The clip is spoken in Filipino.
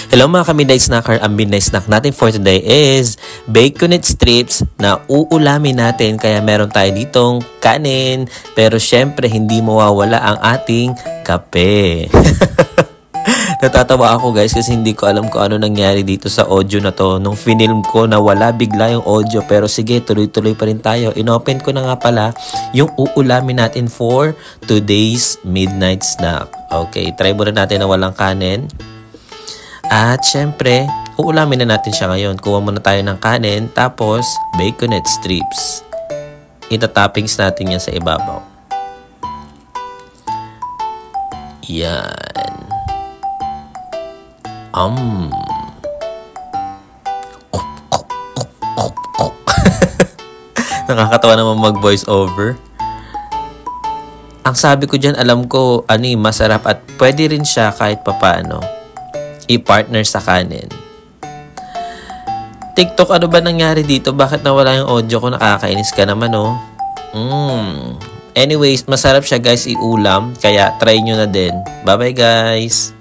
Hello mga ka-midnight snacker, ang midnight snack natin for today is baconette strips na uulamin natin. Kaya meron tayo ditong kanin, pero syempre hindi mawawala ang ating kape. Natatawa ako guys kasi hindi ko alam kung ano nangyari dito sa audio na to. Nung finilm ko nawala bigla yung audio, pero sige, tuloy-tuloy pa rin tayo. Inopen ko na nga pala yung uulamin natin for today's midnight snack. Okay, try muna natin na walang kanin. At syempre, uulamin na natin siya ngayon. Kuha muna tayo ng kanin, tapos baconette strips. Ita-toppings natin yan sa ibabaw. Yan. Nakakatawa naman mag-voice over. Ang sabi ko dyan, alam ko, masarap at pwede rin siya kahit papaano i-partner sa kanin. TikTok, ano ba nangyari dito? Bakit nawala yung audio ko? Nakakainis ka naman, oh. Anyways, masarap siya guys iulam. Kaya try nyo na din. Bye-bye guys!